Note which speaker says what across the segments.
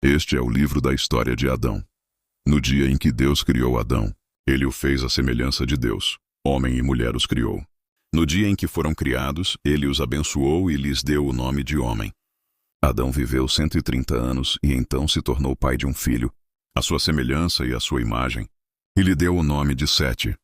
Speaker 1: Este é o livro da história de Adão. No dia em que Deus criou Adão, ele o fez à semelhança de Deus. Homem e mulher os criou. No dia em que foram criados, ele os abençoou e lhes deu o nome de homem. Adão viveu 130 anos e então se tornou pai de um filho, à sua semelhança e à sua imagem, e lhe deu o nome de Sete.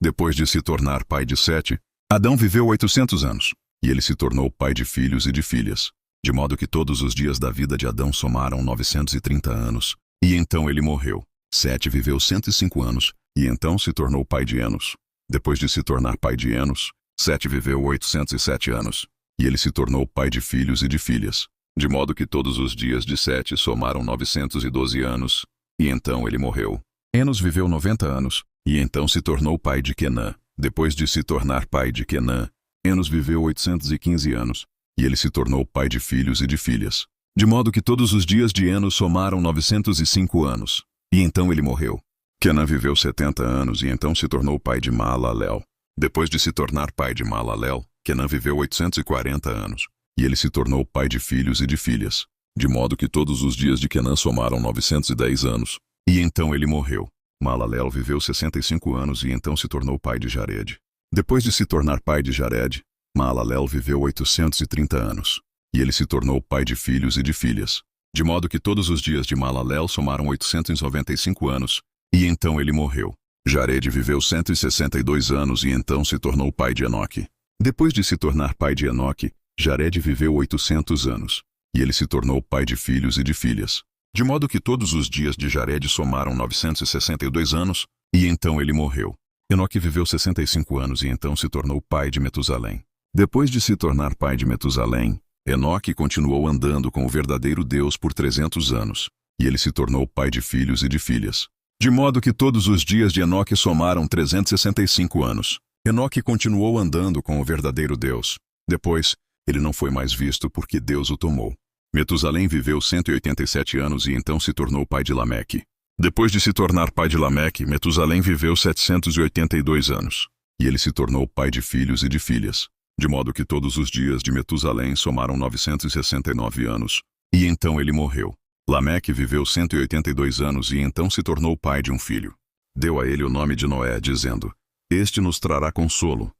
Speaker 1: Depois de se tornar pai de Sete, Adão viveu 800 anos, e ele se tornou pai de filhos e de filhas, de modo que todos os dias da vida de Adão somaram 930 anos, e então ele morreu. Sete viveu 105 anos, e então se tornou pai de Enos. Depois de se tornar pai de Enos, Sete viveu 807 anos, e ele se tornou pai de filhos e de filhas, de modo que todos os dias de Sete somaram 912 anos, e então ele morreu. Enos viveu 90 anos, e então se tornou pai de Quenã. Depois de se tornar pai de Quenã, Enos viveu 815 anos, e ele se tornou pai de filhos e de filhas, de modo que todos os dias de Enos somaram 905 anos, e então ele morreu. Quenã viveu 70 anos e então se tornou pai de Maalalel. Depois de se tornar pai de Maalalel, Quenã viveu 840 anos, e ele se tornou pai de filhos e de filhas, de modo que todos os dias de Quenã somaram 910 anos, e então ele morreu. Maalalel viveu 65 anos e então se tornou pai de Jared. Depois de se tornar pai de Jared, Maalalel viveu 830 anos, e ele se tornou pai de filhos e de filhas, de modo que todos os dias de Maalalel somaram 895 anos, e então ele morreu. Jared viveu 162 anos e então se tornou pai de Enoque. Depois de se tornar pai de Enoque, Jared viveu 800 anos, e ele se tornou pai de filhos e de filhas, de modo que todos os dias de Jared somaram 962 anos, e então ele morreu. Enoque viveu 65 anos e então se tornou pai de Metusalém. Depois de se tornar pai de Metusalém, Enoque continuou andando com o verdadeiro Deus por 300 anos, e ele se tornou pai de filhos e de filhas, de modo que todos os dias de Enoque somaram 365 anos. Enoque continuou andando com o verdadeiro Deus. Depois, ele não foi mais visto porque Deus o tomou. Metusalém viveu 187 anos e então se tornou pai de Lameque. Depois de se tornar pai de Lameque, Metusalém viveu 782 anos, e ele se tornou pai de filhos e de filhas, de modo que todos os dias de Metusalém somaram 969 anos, e então ele morreu. Lameque viveu 182 anos e então se tornou pai de um filho. Deu a ele o nome de Noé, dizendo: Este nos trará consolo,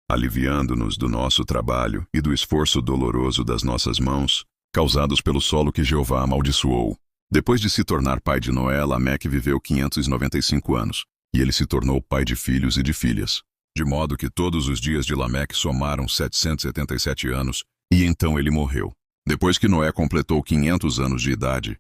Speaker 1: aliviando-nos do nosso trabalho e do esforço doloroso das nossas mãos, causados pelo solo que Jeová amaldiçoou. Depois de se tornar pai de Noé, Lameque viveu 595 anos, e ele se tornou pai de filhos e de filhas, de modo que todos os dias de Lameque somaram 777 anos, e então ele morreu. Depois que Noé completou 500 anos de idade,